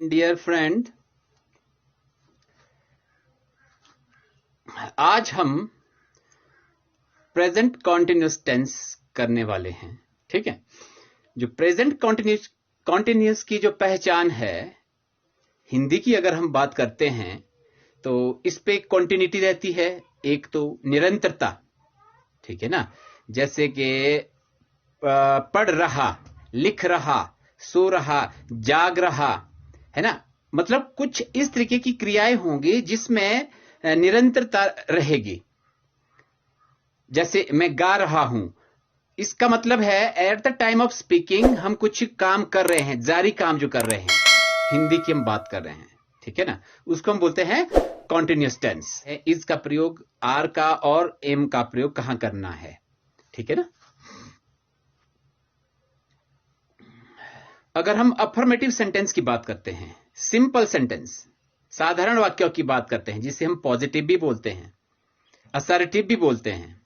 Dear friend, आज हम present continuous tense करने वाले हैं। ठीक है, जो प्रेजेंट कॉन्टिन्यूस की जो पहचान है, हिंदी की अगर हम बात करते हैं तो इस पे कॉन्टिन्यूटी रहती है, एक तो निरंतरता। ठीक है ना, जैसे कि पढ़ रहा, लिख रहा, सो रहा, जाग रहा, है ना। मतलब कुछ इस तरीके की क्रियाएं होंगी जिसमें निरंतरता रहेगी। जैसे मैं गा रहा हूं, इसका मतलब है eight the time of speaking हम कुछ काम कर रहे हैं, जारी काम जो कर रहे हैं, हिंदी की हम बात कर रहे हैं। ठीक है ना, उसको हम बोलते हैं कॉन्टिन्यूस टेंस। इसका प्रयोग आर का और एम का प्रयोग कहां करना है। ठीक है ना। अगर हम अफर्मेटिव सेंटेंस की बात करते हैं, सिंपल सेंटेंस, साधारण वाक्यों की बात करते हैं, जिसे हम पॉजिटिव भी बोलते हैं, असर्टिव भी बोलते हैं,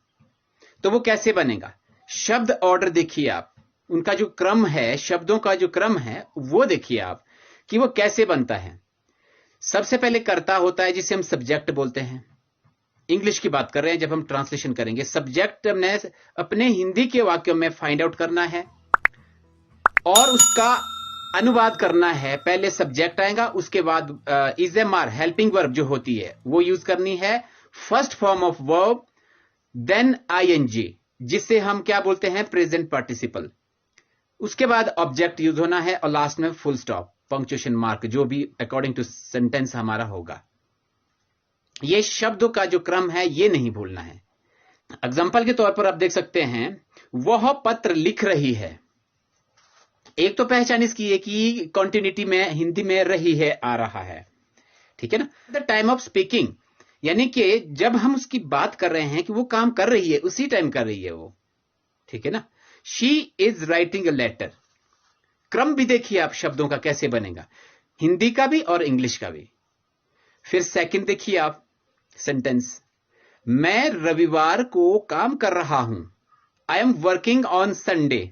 तो वो कैसे बनेगा। शब्द ऑर्डर देखिए आप, उनका जो क्रम है, शब्दों का जो क्रम है वो देखिए आप कि वो कैसे बनता है। सबसे पहले कर्ता होता है जिसे हम सब्जेक्ट बोलते हैं। इंग्लिश की बात कर रहे हैं, जब हम ट्रांसलेशन करेंगे, सब्जेक्ट हमने अपने हिंदी के वाक्यों में फाइंड आउट करना है और उसका अनुवाद करना है। पहले सब्जेक्ट आएगा, उसके बाद is am are helping verb जो होती है वो यूज करनी है, first form of verb, then ING जिसे हम क्या बोलते हैं, प्रेजेंट पार्टिसिपल। उसके बाद ऑब्जेक्ट यूज होना है और लास्ट में फुल स्टॉप, पंक्चुएशन मार्क, जो भी अकॉर्डिंग टू सेंटेंस हमारा होगा। ये शब्दों का जो क्रम है ये नहीं भूलना है। एग्जांपल के तौर पर आप देख सकते हैं, वह पत्र लिख रही है। एक तो पहचान इसकी है कि कॉन्टिन्यूटी में हिंदी में रही है, आ रहा है। ठीक है ना। द टाइम ऑफ स्पीकिंग, यानी कि जब हम उसकी बात कर रहे हैं कि वो काम कर रही है, उसी टाइम कर रही है वो। ठीक है ना। She is writing a letter. क्रम भी देखिए आप शब्दों का कैसे बनेगा, हिंदी का भी और इंग्लिश का भी। फिर सेकंड देखिए आप सेंटेंस, मैं रविवार को काम कर रहा हूं, I am working on Sunday.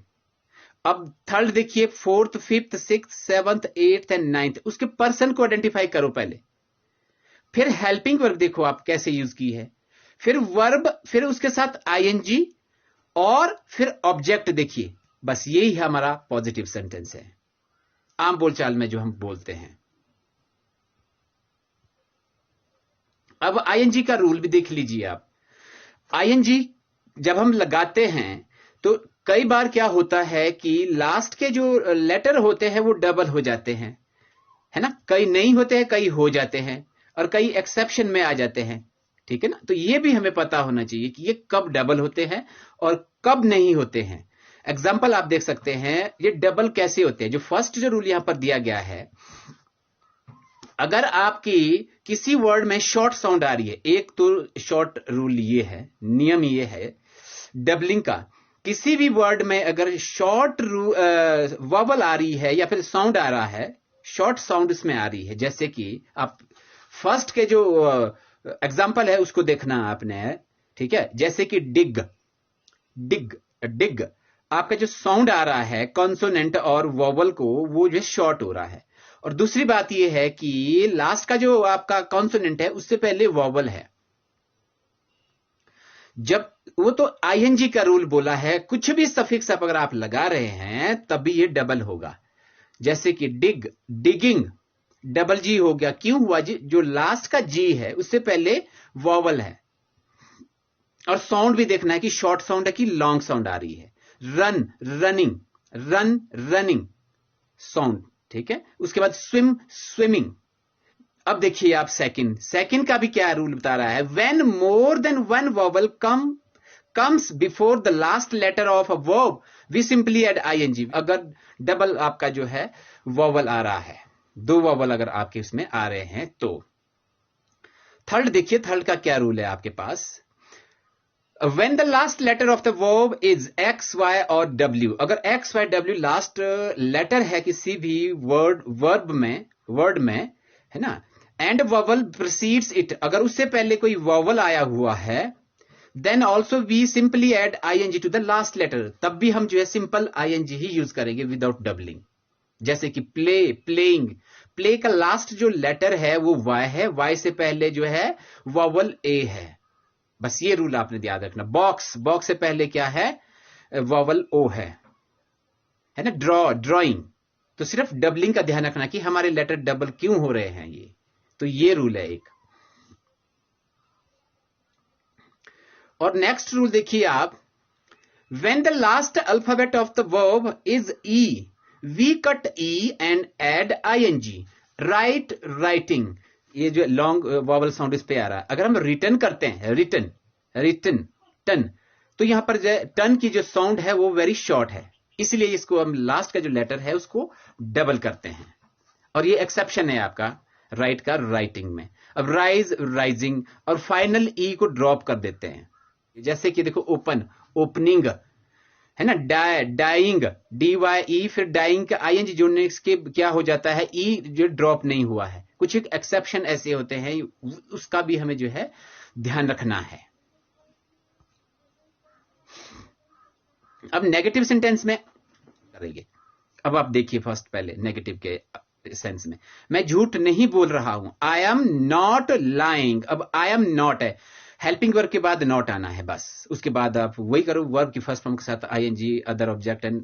अब थर्ड देखिए, fourth, fifth, six, seventh, eighth and ninth, उसके पर्सन को आइडेंटिफाई करो पहले। फिर हेल्पिंग वर्ब देखो आप कैसे यूज की है, फिर वर्ब, फिर उसके साथ आईएनजी और फिर ऑब्जेक्ट देखिए। बस यही हमारा पॉजिटिव सेंटेंस है, आम बोलचाल में जो हम बोलते हैं। अब आईएनजी का रूल भी देख लीजिए आप। आईएनजी जब हम लगाते हैं तो कई बार क्या होता है कि लास्ट के जो लेटर होते हैं वो डबल हो जाते हैं, है ना। कई नहीं होते हैं, कई हो जाते हैं, और कई एक्सेप्शन में आ जाते हैं। ठीक है ना। तो ये भी हमें पता होना चाहिए कि ये कब डबल होते हैं और कब नहीं होते हैं। एग्जाम्पल आप देख सकते हैं, ये डबल कैसे होते हैं। जो फर्स्ट जो रूल यहां पर दिया गया है, अगर आपकी किसी वर्ड में शॉर्ट साउंड आ रही है, एक तो शॉर्ट रूल ये है, नियम ये है डबलिंग का, किसी भी वर्ड में अगर शॉर्ट वॉवल आ रही है या फिर साउंड आ रहा है, शॉर्ट साउंड इसमें आ रही है, जैसे कि आप फर्स्ट के जो एग्जांपल है उसको देखना आपने। ठीक है, जैसे कि डिग, डिग, डिग, आपका जो साउंड आ रहा है कॉन्सोनेंट और वॉवल को, वो जो शॉर्ट हो रहा है। और दूसरी बात यह है कि लास्ट का जो आपका कॉन्सोनेंट है उससे पहले वॉवल है। जब वो तो आईएनजी का रूल बोला है, कुछ भी सफिक्स अगर आप लगा रहे हैं तभी ये डबल होगा। जैसे कि डिग, डिगिंग, डबल जी हो गया। क्यों हुआ जी? जो लास्ट का जी है उससे पहले वॉवल है। और साउंड भी देखना है कि शॉर्ट साउंड है कि लॉन्ग साउंड आ रही है। Run, running, run, running sound. ठीक है। उसके बाद स्विम, स्विमिंग। अब देखिए आप सेकंड का भी क्या रूल बता रहा है, when more than one vowel comes before the last letter of a verb we simply add ING. अगर डबल आपका जो है वॉवल आ रहा है, दो वॉवल अगर आपके इसमें आ रहे हैं तो। थर्ड देखिए, थर्ड का क्या रूल है आपके पास, when the last letter of the verb is x, y और w, अगर x, y, w last letter है किसी भी वर्ड में, है ना, एंड वॉवल precedes it, अगर उससे पहले कोई वॉवल आया हुआ है, then also we simply add ING to the last letter, तब भी हम जो है सिंपल आईएनजी ही यूज करेंगे विदाउट डबलिंग। जैसे कि प्ले, प्लेइंग, प्ले का लास्ट जो लेटर है वो वाई है, वाई से पहले जो है वॉवल ए है। बस ये रूल आपने याद रखना। बॉक्स, बॉक्स से पहले क्या है, वॉवल ओ है ना। ड्रॉइंग, तो सिर्फ डबलिंग का ध्यान रखना कि हमारे लेटर डबल क्यों हो रहे हैं, ये तो ये रूल है एक। और नेक्स्ट रूल देखिए आप, when the last alphabet of the verb is e, we cut e and add ing, write, writing। ये जो लॉन्ग वॉवल साउंड इस पे आ रहा है। अगर हम रिटर्न करते हैं, रिटर्न, रिटर्न, टन, तो यहां पर टन की जो साउंड है वो वेरी शॉर्ट है, इसलिए इसको हम लास्ट का जो लेटर है उसको डबल करते हैं। और ये एक्सेप्शन है आपका राइट का राइटिंग में। अब राइज, राइजिंग, और फाइनल ई को ड्रॉप कर देते हैं। जैसे कि देखो ओपन, ओपनिंग है ना, डाइंग, DYE, फिर डाइंग का ING जोड़ने के क्या हो जाता है, ई जो ड्रॉप नहीं हुआ है। कुछ एक एक्सेप्शन ऐसे होते हैं, उसका भी हमें जो है ध्यान रखना है। अब नेगेटिव सेंटेंस में करेंगे। अब आप देखिए फर्स्ट पहले नेगेटिव के सेंस में, मैं झूठ नहीं बोल रहा हूं, आई एम नॉट लाइंग। अब आई एम नॉट है, हेल्पिंग वर्ब के बाद नॉट आना है बस, उसके बाद आप वही करो, वर्ब की फर्स्ट फॉर्म के साथ ING, other object and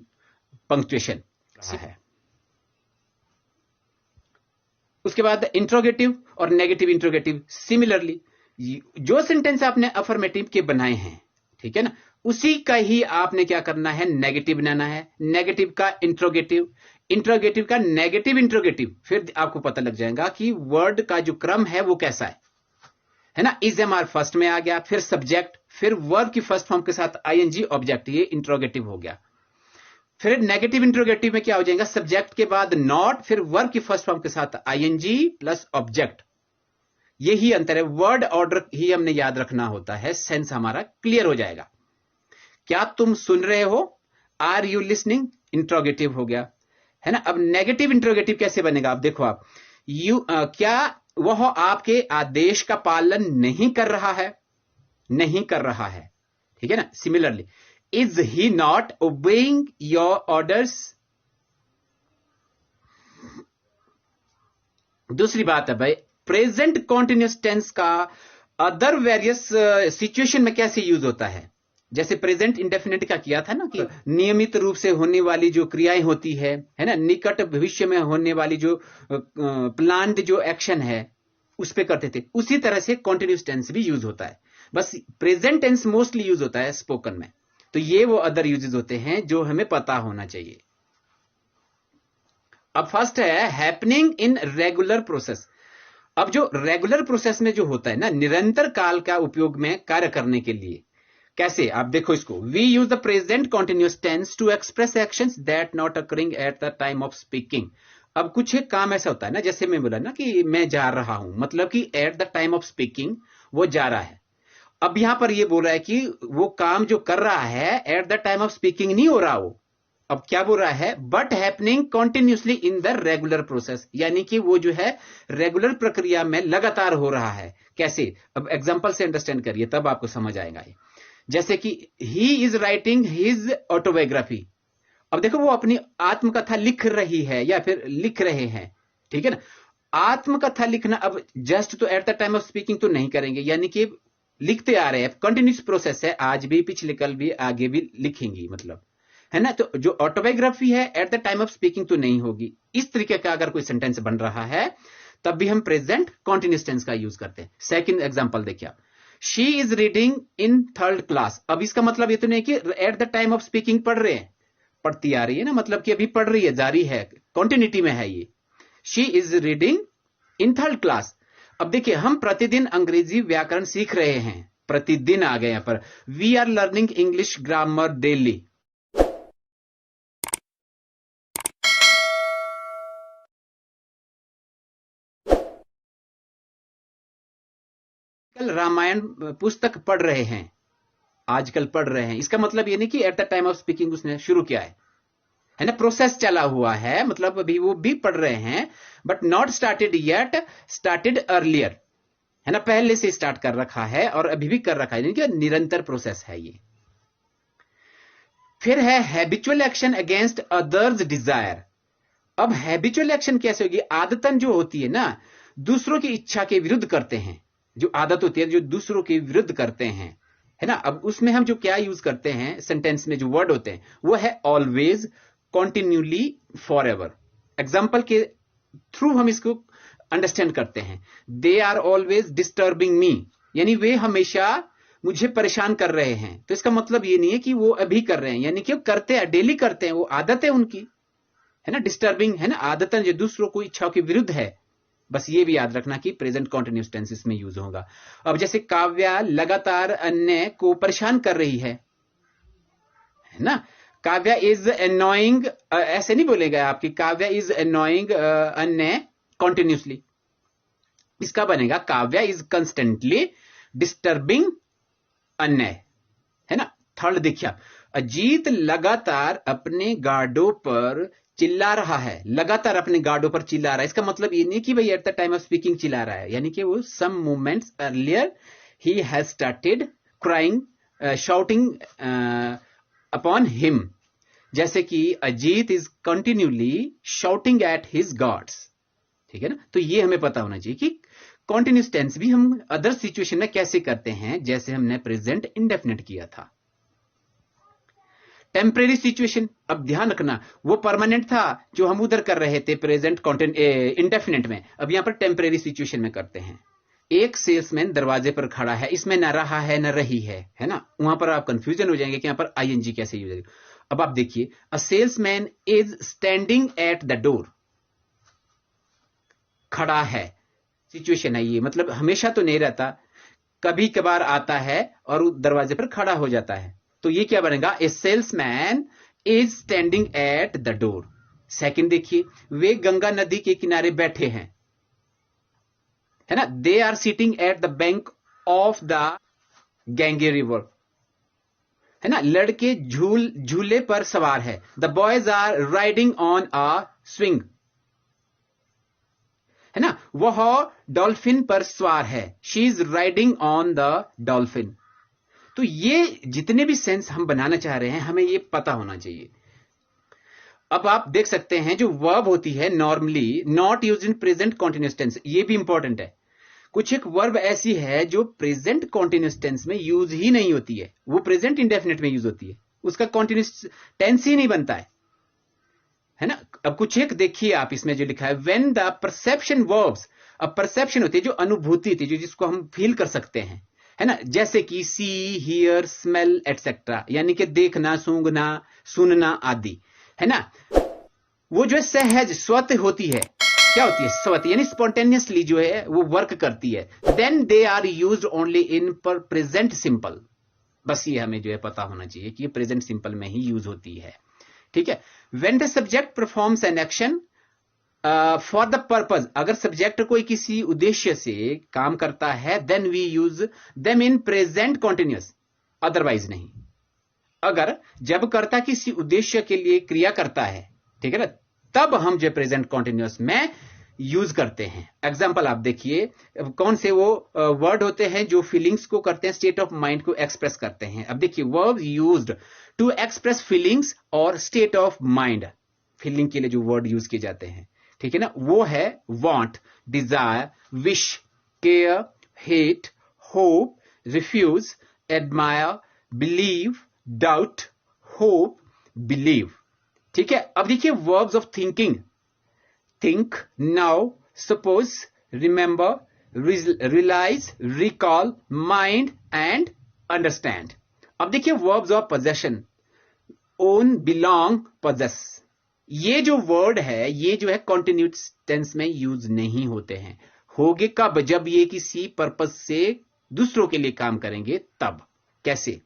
punctuation है। उसके बाद इंट्रोगेटिव और नेगेटिव इंट्रोगेटिव सिमिलरली, जो सेंटेंस आपने अफर्मेटिव के बनाए हैं, ठीक है ना, उसी का ही आपने क्या करना है, नेगेटिव बनाना है। नेगेटिव का इंट्रोगेटिव, इंट्रोगेटिव का नेगेटिव इंट्रोगेटिव, फिर आपको पता लग जाएगा कि वर्ड का जो क्रम है वो कैसा है ना। इज एम आर फर्स्ट में आ गया, फिर सब्जेक्ट, फिर वर्ब की फर्स्ट फॉर्म के साथ ING ऑब्जेक्ट, ये इंट्रोगेटिव हो गया। फिर नेगेटिव इंट्रोगेटिव में क्या हो जाएगा, सब्जेक्ट के बाद नॉट, फिर वर्ब की फर्स्ट फॉर्म के साथ ING प्लस ऑब्जेक्ट। यही अंतर है, वर्ड ऑर्डर ही हमने याद रखना होता है, सेंस हमारा क्लियर हो जाएगा। क्या तुम सुन रहे हो, आर यू लिसनिंग, इंट्रोगेटिव हो गया, है ना। अब नेगेटिव इंट्रोगेटिव कैसे बनेगा, आप देखो आप, क्या वह आपके आदेश का पालन नहीं कर रहा है, नहीं कर रहा है, ठीक है ना। Similarly, is he not obeying your orders. दूसरी बात है भाई, प्रेजेंट कॉन्टिन्यूअस टेंस का अदर वेरियस सिचुएशन में कैसे यूज होता है। जैसे प्रेजेंट इंडेफिनिट का किया था ना, कि नियमित रूप से होने वाली जो क्रियाएं होती है ना, निकट भविष्य में होने वाली जो प्लान्ड जो एक्शन है उस पे करते थे, उसी तरह से कॉन्टिन्यूअस टेंस भी यूज होता है। बस प्रेजेंट टेंस मोस्टली यूज होता है स्पोकन में, तो ये वो अदर यूजेस होते हैं जो हमें पता होना चाहिए। अब फर्स्ट है हैपनिंग इन रेगुलर प्रोसेस। अब जो रेगुलर प्रोसेस में जो होता है ना, निरंतर काल का उपयोग में कार्य करने के लिए, कैसे आप देखो इसको, we use the present continuous tense to express actions that not occurring at the time of speaking. अब कुछ एक काम ऐसा होता है ना, जैसे मैं बोला ना कि मैं जा रहा हूं, मतलब कि eight the time of speaking वो जा रहा है। अब यहां पर ये बोल रहा है कि वो काम जो कर रहा है eight the time of speaking नहीं हो रहा वो। अब क्या बोल रहा है, but happening continuously in the regular process, यानी कि वो जो है रेगुलर प्रक्रिया में लगातार हो रहा है। कैसे, अब एग्जांपल से अंडरस्टैंड करिए तब आपको समझ आएगा ये। जैसे कि he is writing his autobiography. अब देखो वो अपनी आत्मकथा लिख रही है या फिर लिख रहे हैं, ठीक है ना। आत्मकथा लिखना अब जस्ट तो eight the time of speaking तो नहीं करेंगे, यानी कि लिखते आ रहे हैं, कंटिन्यूस प्रोसेस है, आज भी, पिछले कल भी, आगे भी लिखेंगी, मतलब है ना। तो जो ऑटोबायोग्राफी है eight the time of speaking तो नहीं होगी। इस तरीके का अगर कोई सेंटेंस बन रहा है तब भी हम प्रेजेंट कॉन्टिन्यूस टेंस का यूज करते हैं। सेकंड एग्जांपल देखिए, she is reading in third class. अब इसका मतलब ये तो नहीं कि eight the time of speaking पढ़ रहे हैं, पढ़ती आ रही है ना, मतलब कि अभी पढ़ रही है, जारी है, कॉन्टिन्यूटी में है ये। She is reading in third class. अब देखिए हम प्रतिदिन अंग्रेजी व्याकरण सीख रहे हैं, प्रतिदिन आ गए यहां पर, we are learning English grammar daily. Ramayana पुस्तक पढ़ रहे हैं, आजकल पढ़ रहे हैं, इसका मतलब ये नहीं कि eight the time of speaking उसने शुरू किया है ना, प्रोसेस चला हुआ है, मतलब अभी वो भी पढ़ रहे हैं, but not started yet, started earlier, है ना, पहले से स्टार्ट कर रखा है और अभी भी कर रखा है, यानी कि निरंतर प्रोसेस है ये। फिर है habitual action against others desire. अब हैबिचुअल एक्शन कैसे होगी? आदतन जो होती है ना, दूसरों की इच्छा के विरुद्ध करते हैं, जो आदत होती है जो दूसरों के विरुद्ध करते हैं, है ना। अब उसमें हम जो क्या यूज करते हैं सेंटेंस में, जो वर्ड होते हैं वो है always, continuously, forever. Example के थ्रू हम इसको अंडरस्टैंड करते हैं। They are always disturbing me, यानी वे हमेशा मुझे परेशान कर रहे हैं। तो इसका मतलब ये नहीं है कि वो अभी कर रहे हैं, यानी कि वो करते हैं, डेली करते हैं, वो आदत है उनकी, है ना। डिस्टर्बिंग है ना, आदतन जो दूसरों को इच्छाओं के विरुद्ध है। बस ये भी याद रखना कि प्रेजेंट कॉन्टिन्यूअस टेंस इसमें यूज होगा। अब जैसे काव्या लगातार अन्य को परेशान कर रही है ना। काव्या इज एनोइंग, ऐसे नहीं बोलेगा आपकी काव्या इज एनोइंग अन्य कॉन्टिन्यूसली। इसका बनेगा काव्या इज कंस्टेंटली डिस्टर्बिंग अन्य, है ना। थर्ड देखिए, अजीत लगातार अपने गार्डों पर चिल्ला रहा है, लगातार अपने गार्डों पर चिल्ला रहा है। इसका मतलब ये नहीं कि भाई at the time of speaking चिल्ला रहा है, यानी कि वो सम मोमेंट्स अर्लियर ही has started crying, shouting upon him. जैसे कि Ajit is continuously shouting at his gods, ठीक है ना। तो ये हमें पता होना चाहिए कि कॉन्टिन्यूअस टेंस भी हम अदर सिचुएशन में कैसे करते हैं, जैसे हमने प्रेजेंट इंडेफिनिट किया था। टेम्परेरी सिचुएशन, अब ध्यान रखना वो परमानेंट था जो हम उधर कर रहे थे प्रेजेंट इंडेफिनिट में, अब यहां पर टेम्परेरी सिचुएशन में करते हैं। एक सेल्समैन दरवाजे पर खड़ा है, इसमें न रहा है न रही है ना। वहां पर आप कंफ्यूजन हो जाएंगे कि यहां पर आईएनजी कैसे यूज होगा। अब आप देखिए, अ salesman is standing at the door, खड़ा है, सिचुएशन है ये, मतलब हमेशा तो नहीं रहता, कभी कभार आता है और दरवाजे पर खड़ा हो जाता है। तो ये क्या बनेगा? ए salesman is standing at the door. Second देखिए, वे गंगा नदी के किनारे बैठे हैं, है ना। They are sitting at the bank of the Ganges river, है ना। लड़के झूले पर सवार है। The boys are riding on a swing, है ना। वह डॉल्फिन पर सवार है, she is riding on the dolphin. तो ये जितने भी सेंस हम बनाना चाह रहे हैं हमें ये पता होना चाहिए। अब आप देख सकते हैं जो वर्ब होती है normally not used in present continuous tense, ये भी इंपॉर्टेंट है। कुछ एक वर्ब ऐसी है जो प्रेजेंट कॉन्टिन्यूअस टेंस में यूज ही नहीं होती है, वो प्रेजेंट इंडेफिनिट में यूज होती है, उसका कॉन्टिन्यूअस टेंस ही नहीं बनता है ना। अब कुछ एक देखिए आप, इसमें जो लिखा है व्हेन द परसेप्शन वर्ब्स, अब परसेप्शन होती है जो अनुभूति होती है, जो जिसको हम फील कर सकते हैं, है ना। जैसे कि सी, हियर, स्मेल एटसेट्रा, यानी कि देखना, सूंघना, सुनना आदि, है ना। वो जो है सहज स्वत होती है, क्या होती है? स्वत, यानी स्पॉन्टेनियसली जो है वो वर्क करती है। Then they are used only in पर प्रेजेंट सिंपल। बस ये हमें जो है पता होना चाहिए कि ये प्रेजेंट सिंपल में ही यूज होती है, ठीक है। When the subject performs an action for the purpose, अगर सब्जेक्ट कोई किसी उद्देश्य से काम करता है, then we use them in present continuous, otherwise नहीं। अगर जब कर्ता किसी उद्देश्य के लिए क्रिया करता है, ठीक है ना, तब हम जो प्रेजेंट कॉन्टिन्यूअस में यूज करते हैं। एग्जाम्पल आप देखिए, कौन से वो वर्ड होते हैं जो फीलिंग्स को करते हैं, स्टेट ऑफ माइंड को एक्सप्रेस करते हैं। अब देखिए, verb used to express feelings और स्टेट ऑफ माइंड, फीलिंग के लिए जो वर्ड यूज किए जाते हैं, ठीक है ना, वो है want, desire, wish, care, hate, hope, refuse, admire, believe, doubt, hope, believe, ठीक है। अब देखिए verbs of thinking, think, know, suppose, remember, realise, recall, mind and understand. अब देखिए verbs of possession, own, belong, possess. ये जो वर्ड है ये जो है कॉन्टिन्यूअस टेंस में यूज नहीं होते हैं। होगे कब? जब ये किसी पर्पस से दूसरों के लिए काम करेंगे तब। कैसे?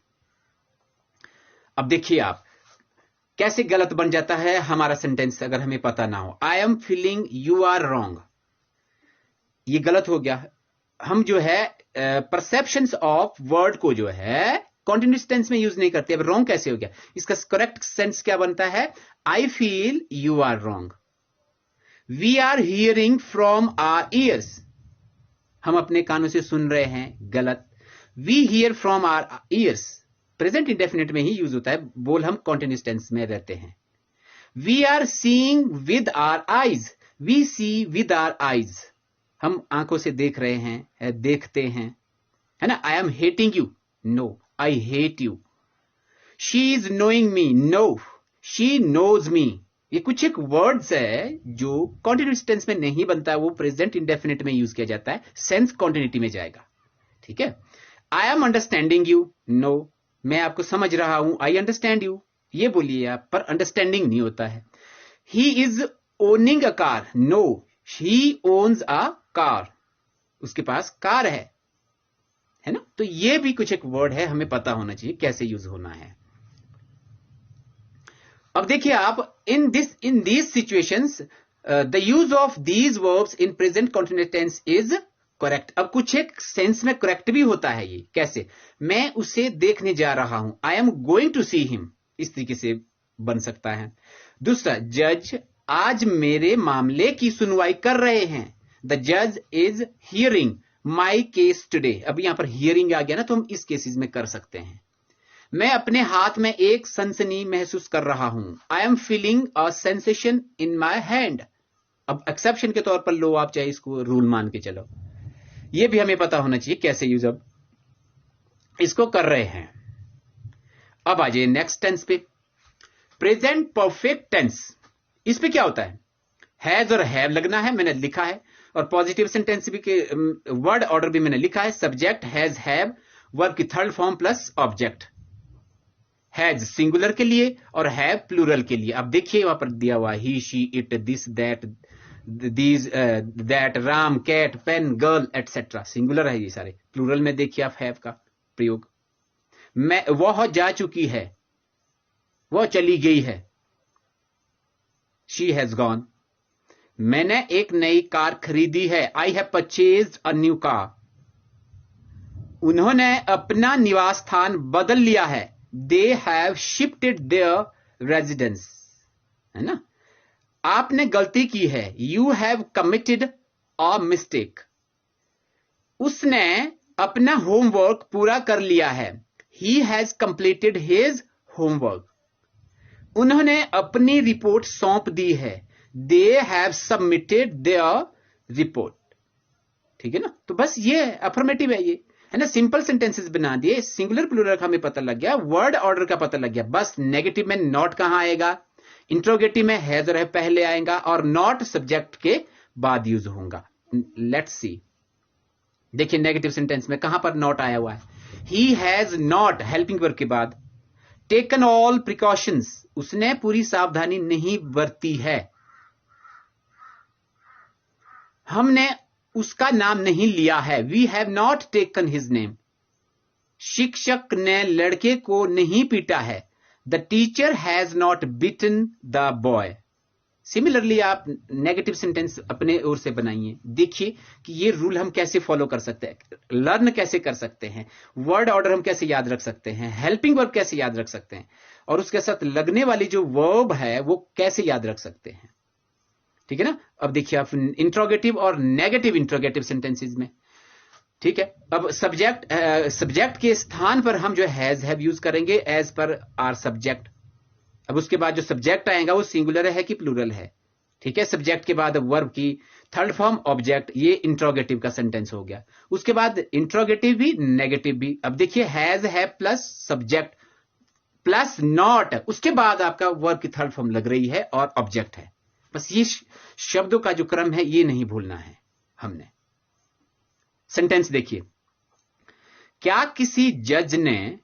अब देखिए आप कैसे गलत बन जाता है हमारा सेंटेंस अगर हमें पता ना हो। I am feeling you are wrong, ये गलत हो गया। हम जो है परसेप्शंस ऑफ वर्ड को जो है कॉन्टिन्यूअस टेंस में यूज नहीं करते। अब रॉन्ग कैसे हो गया? इसका करेक्ट सेंस क्या बनता है? I feel you are wrong, we are hearing from our ears, हम अपने कानों से सुन रहे हैं, गलत। We hear from our ears, present indefinite में ही यूज होता है, बोल हम कॉन्टिन्यूअस टेंस में रहते हैं। We are seeing with our eyes, we see with our eyes, हम आंखों से देख रहे हैं, देखते हैं, है ना। I am hating you, no I hate you. She is knowing me, no she knows me. ये कुछ एक वर्ड्स है जो कॉन्टिन्यूस टेंस में नहीं बनता है, वो प्रेजेंट इंडेफिनिट में यूज किया जाता है, सेंस कॉन्टिन्यूटी में जाएगा, ठीक है। I am understanding you, no मैं आपको समझ रहा हूं, आई अंडरस्टैंड यू, ये बोलिए आप, पर अंडरस्टैंडिंग नहीं होता है। He is owning a car, no he owns a car, उसके पास कार है ना। तो ये भी कुछ एक वर्ड है, हमें पता होना चाहिए कैसे यूज होना है। अब देखिए आप, in these situations the use of these verbs in present continuous tense is correct. अब कुछ एक सेंस में करेक्ट भी होता है ये, कैसे, मैं उसे देखने जा रहा हूं, I am going to see him, इस तरीके से बन सकता है। दूसरा, जज आज मेरे मामले की सुनवाई कर रहे हैं, द जज is hearing my case today. अब यहां पर हियरिंग आ गया ना, तो हम इस केसेस में कर सकते हैं। मैं अपने हाथ में एक सनसनी महसूस कर रहा हूं, I am feeling a sensation in my hand. अब एक्सेप्शन के तौर पर लो आप, चाहे इसको रूल मान के चलो, ये भी हमें पता होना चाहिए कैसे यूज अब इसको कर रहे हैं। अब आ जाइए नेक्स्ट टेंस पे, प्रेजेंट परफेक्ट टेंस। इस पे क्या होता है, हैज और हैव लगना है, मैंने लिखा है, और पॉजिटिव सेंटेंस भी के वर्ड ऑर्डर भी मैंने लिखा है, सब्जेक्ट हैज हैव, वर्ब की third form plus object. Has singular के लिए और हैव प्लूरल के लिए। अब देखिए वहां पर दिया हुआ he, she, it, this, that, these, that, ram, cat, pen, girl, etcetera, singular है ये सारे। प्लूरल में देखिए आप हैव का प्रयोग, मैं, वह जा चुकी है, वह चली गई है, शी हैज गॉन। मैंने एक नई कार खरीदी है, I have purchased a new car. उन्होंने अपना निवास स्थान बदल लिया है, they have shifted their residence, है ना। आपने गलती की है, you have committed a mistake. उसने अपना होमवर्क पूरा कर लिया है, he has completed his homework. उन्होंने अपनी रिपोर्ट सौंप दी है, they have submitted their report. ठीक है ना, तो बस ये अफर्मेटिव है ना। सिंपल सेंटेंसेस बना दिए, सिंगुलर प्लूरल का हमें पता लग गया, वर्ड ऑर्डर का पता लग गया। बस नेगेटिव में नॉट कहां आएगा, इंट्रोगेटिव में हैज और है पहले आएगा, और नॉट सब्जेक्ट के बाद यूज होगा। लेट्स सी, देखिए नेगेटिव सेंटेंस में कहां पर नॉट आया हुआ है, he has not helping verb के बाद टेकन ऑल प्रिकॉशंस, उसने पूरी सावधानी नहीं बरती है, हमने उसका नाम नहीं लिया है, we have not taken his name. शिक्षक ने लड़के को नहीं पीटा है, the teacher has not beaten the boy. Similarly आप नेगेटिव सेंटेंस अपने ओर से बनाइए, देखिए कि ये रूल हम कैसे फॉलो कर सकते हैं, लर्न कैसे कर सकते हैं, वर्ड ऑर्डर हम कैसे याद रख सकते हैं, हेल्पिंग वर्ब कैसे याद रख सकते हैं, और उसके साथ लगने वाली जो वर्ब है वो कैसे याद रख सकते हैं। ठीक है ना। अब देखिए आप इंट्रोगेटिव और नेगेटिव इंट्रोगेटिव सेंटेंसेस में, ठीक है। अब सब्जेक्ट के स्थान पर हम जो हैज हैव यूज करेंगे एज पर आर सब्जेक्ट। अब उसके बाद जो सब्जेक्ट आएगा वो सिंगुलर है कि प्लूरल है, ठीक है। सब्जेक्ट के बाद वर्ब की थर्ड फॉर्म ऑब्जेक्ट, ये इंट्रोगेटिव का सेंटेंस हो गया। उसके बाद इंट्रोगेटिव भी नेगेटिव भी। अब देखिए has have plus subject plus not, उसके बाद आपका वर्ब की थर्ड फॉर्म लग रही है और ऑब्जेक्ट है। बस ये शब्दों का जो क्रम है ये नहीं भूलना है हमने। सेंटेंस देखिए, क्या किसी जज ने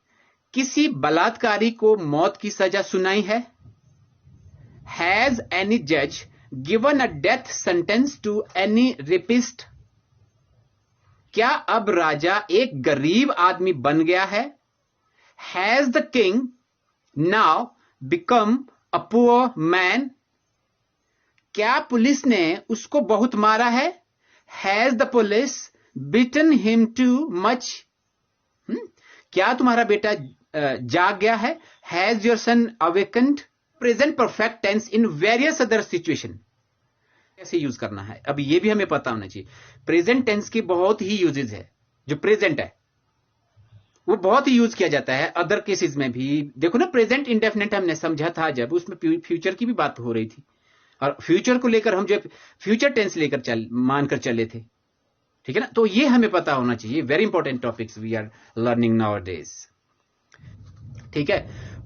किसी बलात्कारी को मौत की सजा सुनाई है, हैज एनी जज given a death sentence to any rapist. क्या अब राजा एक गरीब आदमी बन गया है, has the king now become a poor man. क्या पुलिस ने उसको बहुत मारा है, has the police beaten him too much. क्या तुम्हारा बेटा जाग गया है, has your son awakened. Present perfect tense in various other situation कैसे यूज करना है, अब ये भी हमें पता होना चाहिए। प्रेजेंट टेंस की बहुत ही यूजेज है, जो प्रेजेंट है वो बहुत ही यूज किया जाता है अदर केसेस में भी। देखो ना, प्रेजेंट इंडेफिनिट हमने समझा था जब, उसमें फ्यूचर की भी बात हो रही थी, और फ्यूचर को लेकर हम जो फ्यूचर टेंस लेकर मानकर चले थे, ठीक है ना। तो ये हमें पता होना चाहिए, very important topics we are learning nowadays, ठीक है।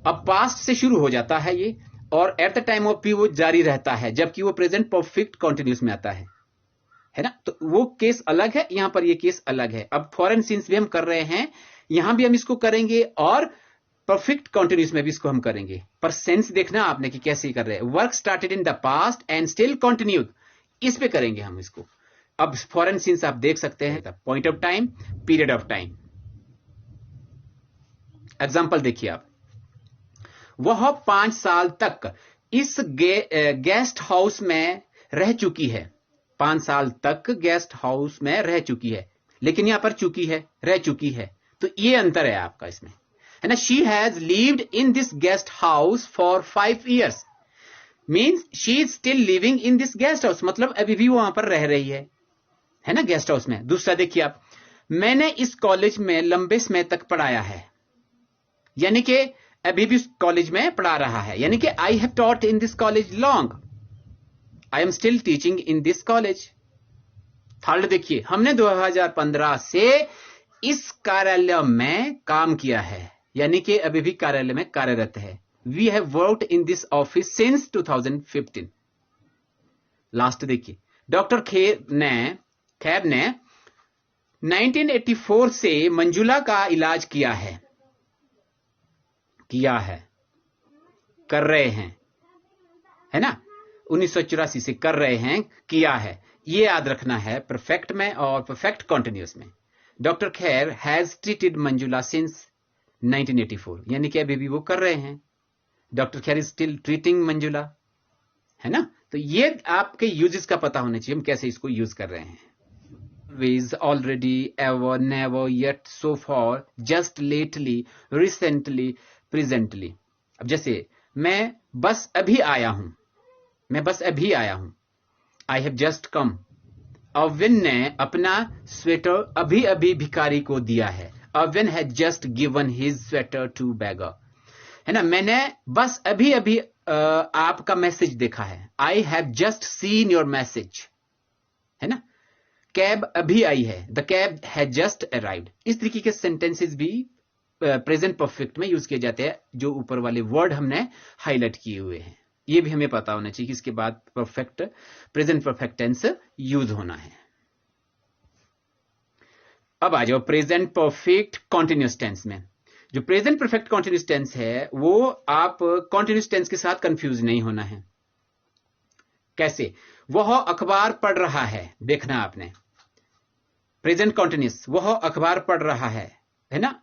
अब पास्ट से शुरू हो जाता है ये, और eight the time of P वो जारी रहता है, जबकि वो प्रेजेंट परफेक्ट कॉन्टिन्यूस में आता है ना। तो वो केस अलग है, यहां पर ये केस अलग है। अब फॉरेन सिंस भी हम कर रहे हैं, यहां भी हम इसको करेंगे, और परफेक्ट कॉन्टिन्यूस में भी इसको हम करेंगे। पर सेंस देखना आपने कि कैसे कर रहे हैं। Work started in the past and still continued, इस पे करेंगे हम इसको। अब फॉरेन सिंस आप देख सकते हैं, point of time, period of time. Example देखिए आप, वह 5 साल तक इस गेस्ट हाउस में रह चुकी है। 5 साल तक गेस्ट हाउस में रह चुकी है, लेकिन यहां पर चुकी है, रह चुकी है, तो ये अंतर है आपका इसमें, है ना। She has lived in this guest house for 5 years, means she is still living in this guest house, मतलब अभी भी वो वहां पर रह रही है ना, गेस्ट हाउस में। दूसरा देखिए आप, मैंने इस कॉलेज में लंबे समय तक पढ़ाया है, यानी कि अभी भी कॉलेज में पढ़ा रहा है, यानी कि I have taught in this college long, I am still teaching in this college. Third देखिए, हमने 2015 से इस कार्यालय में काम किया है, यानी कि अभी भी कार्यालय में कार्यरत है। We have worked in this office since 2015। Last देखिए, डॉक्टर खैर ने 1984 से मंजुला का इलाज किया है, कर रहे हैं, है ना। 1984 से कर रहे हैं, किया है, ये याद रखना है परफेक्ट में और परफेक्ट कॉन्टिन्यूस में। डॉक्टर खैर हैज ट्रीटेड मंजुला सिंस 1984, यानी कि अभी भी वो कर रहे हैं। डॉक्टर खैर इज स्टिल ट्रीटिंग मंजुला, है ना। तो ये आपके यूजेस का पता होना चाहिए, हम कैसे इसको यूज कर रहे हैं। Always, already, ever, never, yet, so far, just, lately, recently, presently। अब जैसे मैं बस अभी आया हूं, I have just come। Avin ने अपना स्वेटर अभी अभी भिखारी को दिया है, Avin has just given his sweater to beggar, है ना। मैंने बस अभी अभी आपका मैसेज देखा है, I have just seen your message, है ना। कैब अभी आई है, the cab has just arrived. इस तरीके के सेंटेंसेस भी प्रेजेंट परफेक्ट में यूज किए जाते हैं, जो ऊपर वाले वर्ड हमने हाईलाइट किए हुए हैं। ये भी हमें पता होना चाहिए कि इसके बाद प्रेजेंट परफेक्ट टेंस यूज होना है। अब आ जाओ प्रेजेंट परफेक्ट कॉन्टिन्यूस टेंस में। जो प्रेजेंट परफेक्ट कॉन्टिन्यूस टेंस है, वो आप कॉन्टिन्यूस टेंस के साथ कंफ्यूज नहीं होना है। कैसे? वह अखबार पढ़ रहा है, देखना आपने, प्रेजेंट कॉन्टिन्यूस, वह अखबार पढ़ रहा है ना।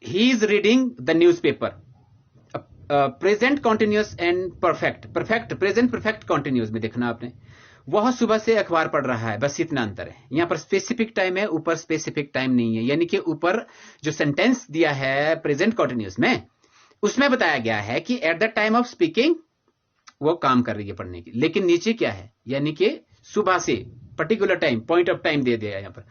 He is reading the newspaper. Present continuous and perfect, present perfect continuous में देखना आपने, वह सुबह से अखबार पढ़ रहा है, बस इतना अंतर है। यहां पर स्पेसिफिक टाइम है, ऊपर स्पेसिफिक टाइम नहीं है, यानी कि ऊपर जो सेंटेंस दिया है प्रेजेंट कॉन्टिन्यूस में, उसमें बताया गया है कि eight the time of speaking वो काम कर रही है पढ़ने की, लेकिन नीचे क्या है, यानी कि सुबह से, particular time, point of time दे दिया यहां पर।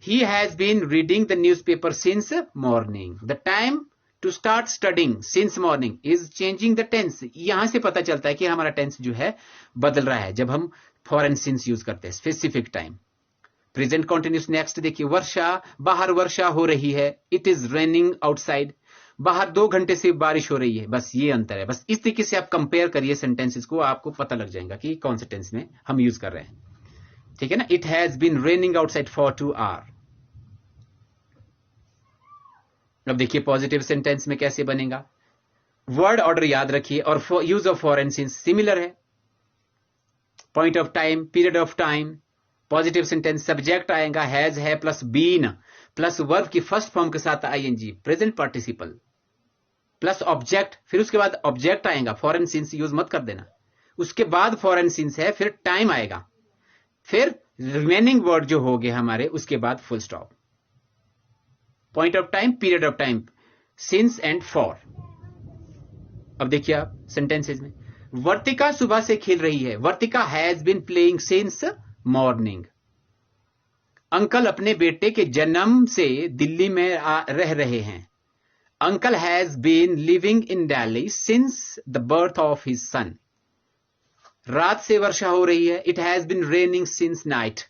He has been reading the newspaper since morning. The time to start studying since morning is changing the tense। यहां से पता चलता है कि हमारा टेंस जो है बदल रहा है जब हम फॉरेन सिंस यूज करते हैं, specific time. Present continuous next देखिए, वर्षा, बाहर वर्षा हो रही है, इट इज रेनिंग आउटसाइड, बाहर 2 घंटे से बारिश हो रही है, बस ये अंतर है। बस इस तरीके से आप कंपेयर करिए सेंटेंसेस को, आपको पता लग जाएगा कि कौन से टेंस में हम यूज कर रहे हैं, ठीक है ना। It has been raining outside for 2 hours। अब देखिए पॉजिटिव सेंटेंस में कैसे बनेगा, वर्ड ऑर्डर याद रखिए, और use of for and since similar है। Point of time, period of time, positive sentence subject आएगा हैज है प्लस बीन प्लस वर्ब की फर्स्ट फॉर्म के साथ ING, present participle plus object, फिर उसके बाद ऑब्जेक्ट आएगा, फॉरेन सिंस यूज मत कर देना, उसके बाद फॉरेन सिंस है, फिर टाइम आएगा, फिर रिमेनिंग वर्ड जो हो गए हमारे, उसके बाद full stop. Point of time, period of time, since and for. अब देखिए आप सेंटेंसेस में, वर्तिका सुबह से खेल रही है, Vartika has been playing since morning. Uncle अपने बेटे के जन्म से दिल्ली में रह रहे हैं, Uncle has been living in Delhi since the birth of his son. रात से वर्षा हो रही है. It has been raining since night.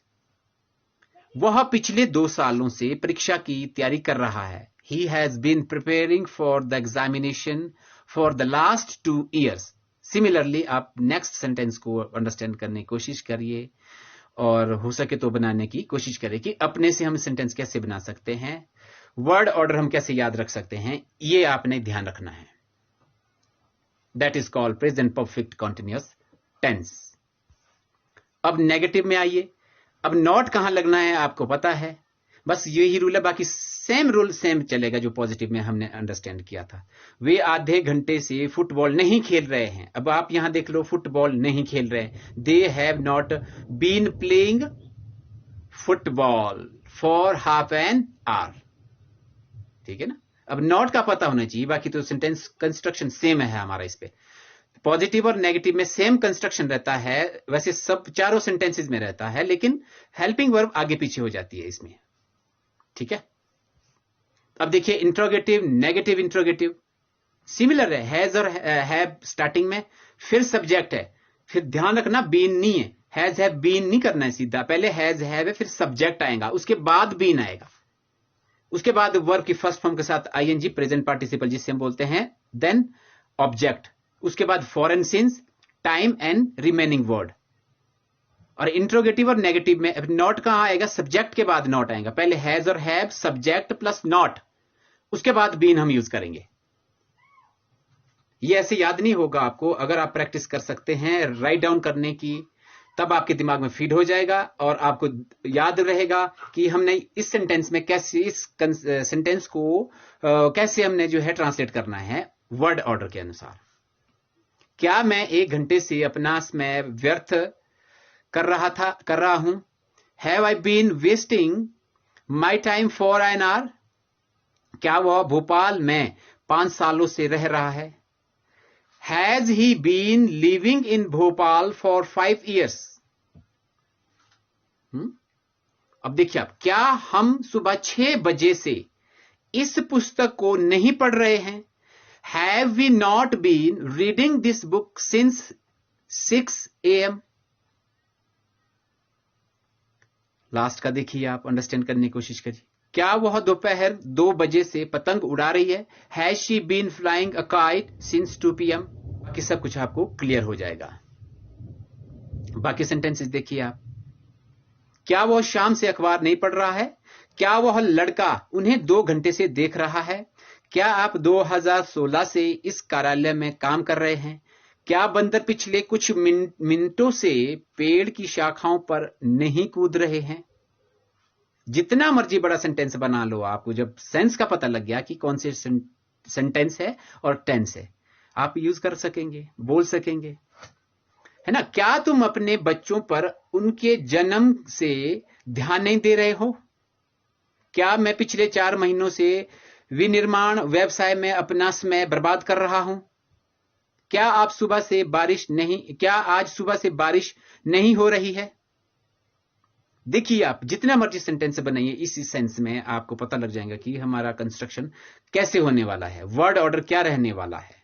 वह पिछले 2 सालों से परीक्षा की तैयारी कर रहा है. He has been preparing for the examination for the last 2 years. Similarly, आप नेक्स्ट सेंटेंस को अंडरस्टैंड करने की कोशिश करिए और हो सके तो बनाने की कोशिश करें कि अपने से हम सेंटेंस कैसे बना सकते हैं, वर्ड ऑर्डर हम कैसे याद रख सकते हैं, ये आपने ध्यान रखना है. That is called present perfect continuous tense. अब नेगेटिव में आइए. अब नॉट कहां लगना है आपको पता है, बस यही रूल है. बाकी सेम रूल सेम चलेगा जो पॉजिटिव में हमने अंडरस्टैंड किया था. वे आधे घंटे से फुटबॉल नहीं खेल रहे हैं. अब आप यहां देख लो, फुटबॉल नहीं खेल रहे हैं. They have not been playing football for half an hour. ठीक है ना. अब नॉट का पता होना चाहिए, बाकी तो सेंटेंस कंस्ट्रक्शन सेम है हमारा. इस पे पॉजिटिव और नेगेटिव में सेम कंस्ट्रक्शन रहता है. वैसे सब चारों सेंटेंसेस में रहता है, लेकिन हेल्पिंग वर्ब आगे पीछे हो जाती है इसमें. ठीक है. अब देखिए इंट्रोगेटिव, नेगेटिव इंट्रोगेटिव सिमिलर है. हैज और हैव स्टार्टिंग में, फिर सब्जेक्ट है, फिर ध्यान रखना बीन नहीं है. हैज हैव बीन नहीं करना है सीधा. पहले हैज हैव है, फिर सब्जेक्ट आएगा, उसके बाद बीन आएगा, उसके बाद वर्ब की फर्स्ट फॉर्म के साथ आईएनजी प्रेजेंट पार्टिसिपल जिसे हम बोलते हैं, देन ऑब्जेक्ट, उसके बाद foreign since, time and remaining word. और इंट्रोगेटिव और नेगेटिव में नॉट कहां आएगा, सब्जेक्ट के बाद नॉट आएगा. पहले हैज और हैव, सब्जेक्ट प्लस नॉट, उसके बाद बीन हम यूज करेंगे. ये ऐसे याद नहीं होगा आपको. अगर आप प्रैक्टिस कर सकते हैं राइट डाउन करने की, तब आपके दिमाग में फीड हो जाएगा और आपको याद रहेगा कि हमने इस सेंटेंस में कैसे, इस सेंटेंस को कैसे हमने जो है ट्रांसलेट करना है वर्ड ऑर्डर के अनुसार. क्या मैं 1 घंटे से अपना समय व्यर्थ कर रहा हूं. Have I been wasting my time for an hour. क्या वह भोपाल में 5 सालों से रह रहा है. Has he been living in Bhopal for 5 years. अब देखिए आप, क्या हम सुबह 6 बजे से इस पुस्तक को नहीं पढ़ रहे हैं. Have we not been reading this book since 6 AM. Last का देखिए आप, अंडरस्टैंड करने की कोशिश करिए. क्या वह दोपहर 2 बजे से पतंग उड़ा रही है. Has she been flying a kite since 2 PM. बाकी सब कुछ आपको क्लियर हो जाएगा. बाकी सेंटेंसेस देखिए आप. क्या वह शाम से अखबार नहीं पढ़ रहा है. क्या वह लड़का उन्हें 2 घंटे से देख रहा है. क्या आप 2016 से इस कार्यालय में काम कर रहे हैं. क्या बंदर पिछले कुछ मिनटों से पेड़ की शाखाओं पर नहीं कूद रहे हैं. जितना मर्जी बड़ा सेंटेंस बना लो, आपको जब सेंस का पता लग गया कि कौन से सेंटेंस है और टेंस है, आप यूज कर सकेंगे, बोल सकेंगे, है ना. क्या तुम अपने बच्चों पर उनके जन्म से ध्यान नहीं दे रहे हो. क्या मैं पिछले 4 महीनों से विनिर्माण व्यवसाय में अपना समय बर्बाद कर रहा हूं. क्या आज सुबह से बारिश नहीं हो रही है. देखिए आप जितना मर्जी सेंटेंस बनाइए, इसी सेंस में आपको पता लग जाएगा कि हमारा कंस्ट्रक्शन कैसे होने वाला है, वर्ड ऑर्डर क्या रहने वाला है.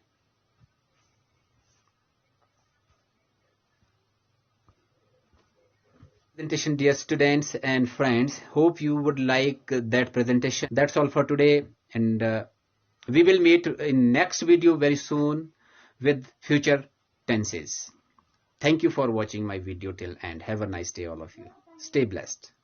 Presentation, dear students and friends, hope you would like that presentation. That's all for today, and we will meet in next video very soon with future tenses. Thank you for watching my video till end. Have a nice day all of you. Stay blessed.